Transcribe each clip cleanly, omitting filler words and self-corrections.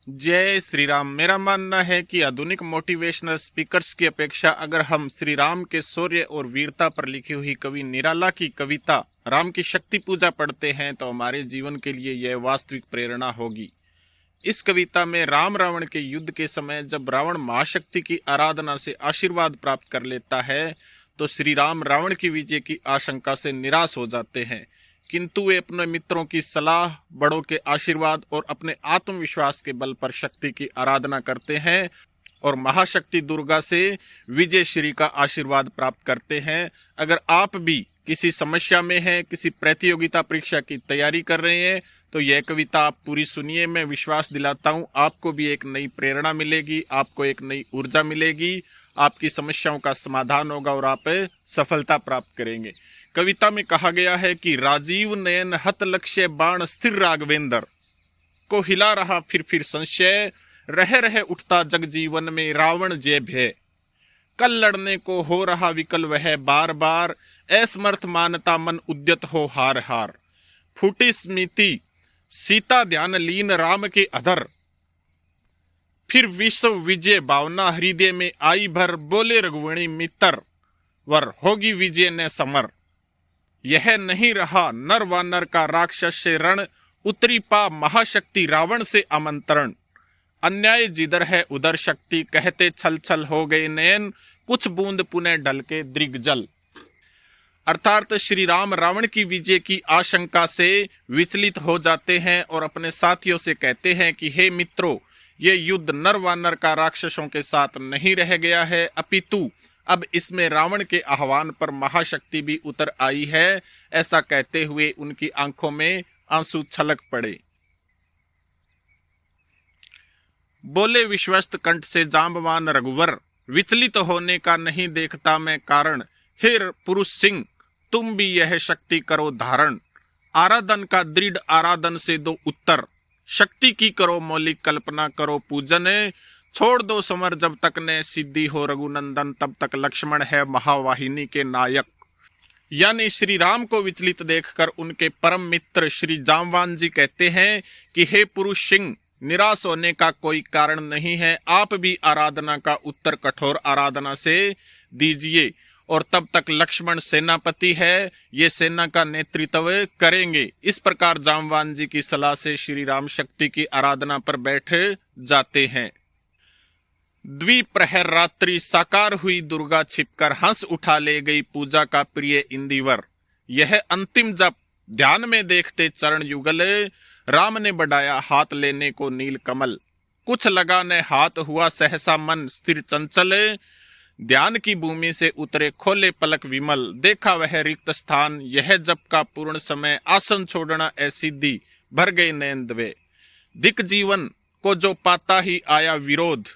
जय श्री राम। मेरा मानना है कि आधुनिक मोटिवेशनल स्पीकर्स की अपेक्षा अगर हम श्री राम के शौर्य और वीरता पर लिखी हुई कवि निराला की कविता राम की शक्ति पूजा पढ़ते हैं तो हमारे जीवन के लिए यह वास्तविक प्रेरणा होगी। इस कविता में राम रावण के युद्ध के समय जब रावण महाशक्ति की आराधना से आशीर्वाद प्राप्त कर लेता है तो श्री राम रावण की विजय की आशंका से निराश हो जाते हैं, किंतु वे अपने मित्रों की सलाह, बड़ों के आशीर्वाद और अपने आत्मविश्वास के बल पर शक्ति की आराधना करते हैं और महाशक्ति दुर्गा से विजय श्री का आशीर्वाद प्राप्त करते हैं। अगर आप भी किसी समस्या में हैं, किसी प्रतियोगिता परीक्षा की तैयारी कर रहे हैं तो यह कविता आप पूरी सुनिए। मैं विश्वास दिलाता हूँ आपको भी एक नई प्रेरणा मिलेगी, आपको एक नई ऊर्जा मिलेगी, आपकी समस्याओं का समाधान होगा और आप सफलता प्राप्त करेंगे। कविता में कहा गया है कि राजीव नयन हत लक्ष्य बाण स्थिर राघवेंद्र को हिला रहा फिर संशय, रह रहे उठता जग जीवन में रावण जय भय, कल लड़ने को हो रहा विकल वह बार बार, असमर्थ मानता मन उद्यत हो हार हार, फूटी स्मृति सीता ध्यान लीन राम के अधर, फिर विश्व विजय भावना हृदय में आई भर, बोले रघुवणी मित्र वर होगी विजय न समर, यह नहीं रहा नर वानर का राक्षस से रण, उतरी पा महाशक्ति रावण से आमंत्रण, अन्याय जिधर है उधर शक्ति कहते छल छल हो गए नयन, कुछ बूंद पुनः ढल के दृग्जल। अर्थात श्री राम रावण की विजय की आशंका से विचलित हो जाते हैं और अपने साथियों से कहते हैं कि हे मित्रों, ये युद्ध नर वानर का राक्षसों के साथ नहीं रह गया है, अपितु अब इसमें रावण के आह्वान पर महाशक्ति भी उतर आई है। ऐसा कहते हुए उनकी आंखों में आंसू छलक पड़े। बोले विश्वस्त कंठ से जांबवान रघुवर, विचलित होने का नहीं देखता मैं कारण, हे पुरुष सिंह तुम भी यह शक्ति करो धारण, आराधन का दृढ़ आराधन से दो उत्तर, शक्ति की करो मौलिक कल्पना करो पूजन, छोड़ दो समर जब तक ने सिद्धि हो रघुनंदन, तब तक लक्ष्मण है महावाहिनी के नायक। यानी श्री राम को विचलित देखकर उनके परम मित्र श्री जांबवान जी कहते हैं कि हे पुरुष सिंह, निराश होने का कोई कारण नहीं है, आप भी आराधना का उत्तर कठोर आराधना से दीजिए और तब तक लक्ष्मण सेनापति है, ये सेना का नेतृत्व करेंगे। इस प्रकार जांबवान जी की सलाह से श्री राम शक्ति की आराधना पर बैठ जाते हैं। द्विप्रहर रात्रि साकार हुई दुर्गा छिपकर, हंस उठा ले गई पूजा का प्रिय इंदिवर, यह अंतिम जप ध्यान में देखते चरण युगल, राम ने बढ़ाया हाथ लेने को नील कमल, कुछ लगा न हाथ हुआ सहसा मन स्थिर चंचल, ध्यान की भूमि से उतरे खोले पलक विमल, देखा वह रिक्त स्थान यह जप का पूर्ण समय, आसन छोड़ना ऐसिद्धि भर गए नयन द्वे, दिक जीवन को जो पाता ही आया विरोध,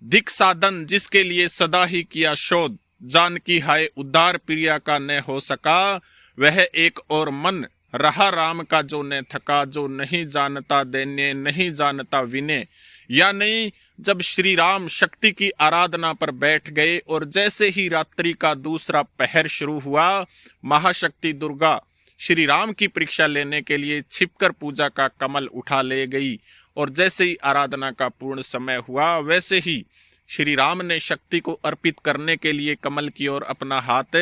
दिक साधन जिसके लिए सदा ही किया शोध, जान की हाय उद्धार प्रिया का न हो सका, वह एक और मन रहा राम का जो न थका, जो नहीं जानता दैन्य नहीं जानता विनय। या नहीं, जब श्री राम शक्ति की आराधना पर बैठ गए और जैसे ही रात्रि का दूसरा पहर शुरू हुआ, महाशक्ति दुर्गा श्री राम की परीक्षा लेने के लिए छिपकर पूजा का कमल उठा ले गई और जैसे ही आराधना का पूर्ण समय हुआ वैसे ही श्री राम ने शक्ति को अर्पित करने के लिए कमल की ओर अपना हाथ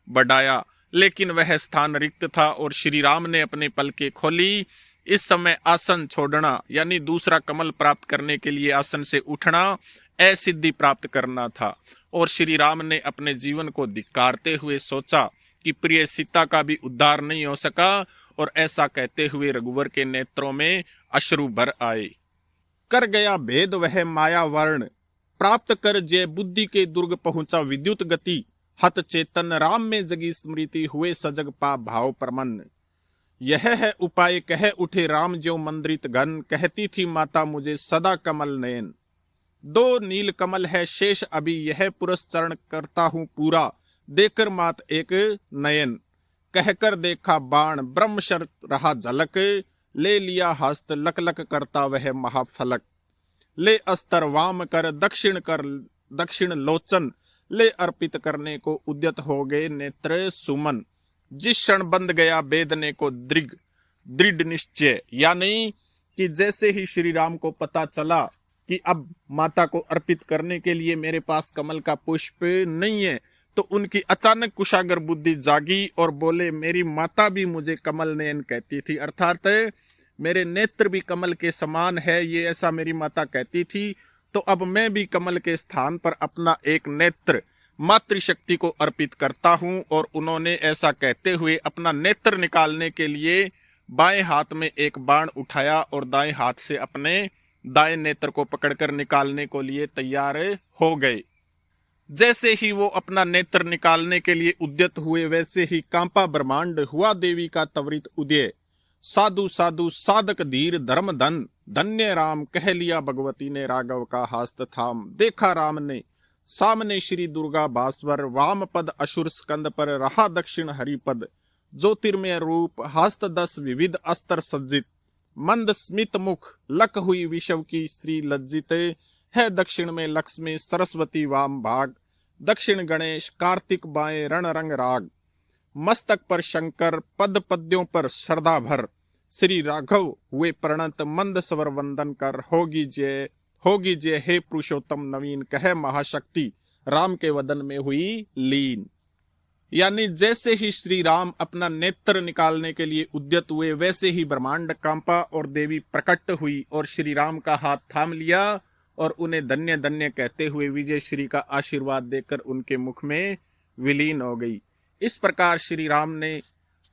बढ़ाया, लेकिन वह स्थान रिक्त था और श्री राम ने अपने पलकें खोली। इस समय आसन छोड़ना यानी दूसरा कमल प्राप्त करने के लिए आसन से उठना असिद्धि प्राप्त करना था और श्री राम ने अपने जीवन को धिक्कारते हुए सोचा कि प्रिय सीता का भी उद्धार नहीं हो सका और ऐसा कहते हुए रघुवर के नेत्रों में अश्रु भर आए। कर गया भेद वह माया वर्ण, प्राप्त कर जय बुद्धि के दुर्ग पहुंचा विद्युत गति, हत चेतन राम में जगी स्मृति हुए सजग पा भाव प्रमन्न, यह है उपाय कह उठे राम ज्यों मंद्रित घन, कहती थी माता मुझे सदा कमल नयन, दो नील कमल है शेष अभी यह पुरस्चरण करता हूं पूरा, देकर मात एक नयन, कहकर देखा बाण ब्रह्म शर रहा झलक, ले लिया हस्त लक लक करता वह महाफलक, ले अस्तर वाम कर दक्षिण लोचन, ले अर्पित करने को उद्यत हो गए नेत्र सुमन, जिस क्षण बंद गया बेदने को दृढ़ निश्चय, यानी कि जैसे ही श्री राम को पता चला कि अब माता को अर्पित करने के लिए मेरे पास कमल का पुष्प नहीं है, तो उनकी अचानक कुशागर बुद्धि जागी और बोले, मेरी माता भी मुझे कमल नयन कहती थी, अर्थात मेरे नेत्र भी कमल के समान है, ये ऐसा मेरी माता कहती थी। तो अब मैं भी कमल के स्थान पर अपना एक नेत्र मातृशक्ति को अर्पित करता हूं। और उन्होंने ऐसा कहते हुए अपना नेत्र निकालने के लिए बाएं हाथ में एक बाण उठाया और दाएं हाथ से अपने दाएं नेत्र को पकड़कर निकालने को लिए तैयार हो गए। जैसे ही वो अपना नेत्र निकालने के लिए उद्यत हुए, वैसे ही कांपा ब्रह्मांड, हुआ देवी का त्वरित उदय। साधु साधु साधक धीर धर्म धन, धन्य राम कह लिया भगवती ने राघव का हास्त थाम। देखा राम ने सामने श्री दुर्गा भास्वर, वाम पद असुर स्कंद पर रहा दक्षिण हरिपद। ज्योतिर्मय रूप हास्त 10 विविध अस्त्र सज्जित, मंद स्मित मुख लक हुई विषव की श्री लज्जित। है दक्षिण में लक्ष्मी सरस्वती वाम भाग, दक्षिण गणेश कार्तिक बाएं रण रंग राग। मस्तक पर शंकर पद पद्यों पर श्रद्धा भर, श्री राघव हुए प्रणत मंद स्वर वंदन कर। होगी जय हे पुरुषोत्तम नवीन, कह महाशक्ति राम के वदन में हुई लीन। यानी जैसे ही श्री राम अपना नेत्र निकालने के लिए उद्यत हुए, वैसे ही ब्रह्मांड कांपा और देवी प्रकट हुई और श्री राम का हाथ थाम लिया और उन्हें धन्य धन्य कहते हुए विजय श्री का आशीर्वाद देकर उनके मुख में विलीन हो गई। इस प्रकार श्री राम ने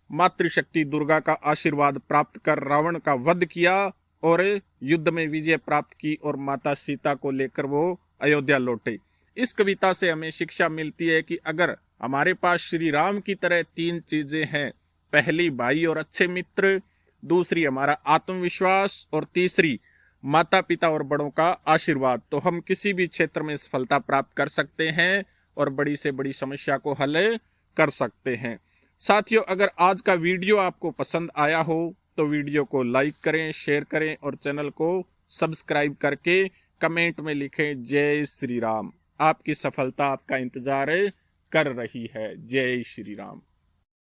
मातृशक्ति दुर्गा का आशीर्वाद प्राप्त कर रावण का वध किया और युद्ध में विजय प्राप्त की और माता सीता को लेकर वो अयोध्या लौटे। इस कविता से हमें शिक्षा मिलती है कि अगर हमारे पास श्री राम की तरह 3 चीजें हैं, पहली भाई और अच्छे मित्र, दूसरी हमारा आत्मविश्वास और तीसरी माता पिता और बड़ों का आशीर्वाद, तो हम किसी भी क्षेत्र में सफलता प्राप्त कर सकते हैं और बड़ी से बड़ी समस्या को हल कर सकते हैं। साथियों, अगर आज का वीडियो आपको पसंद आया हो तो वीडियो को लाइक करें, शेयर करें और चैनल को सब्सक्राइब करके कमेंट में लिखें जय श्री राम। आपकी सफलता आपका इंतजार कर रही है। जय श्री राम।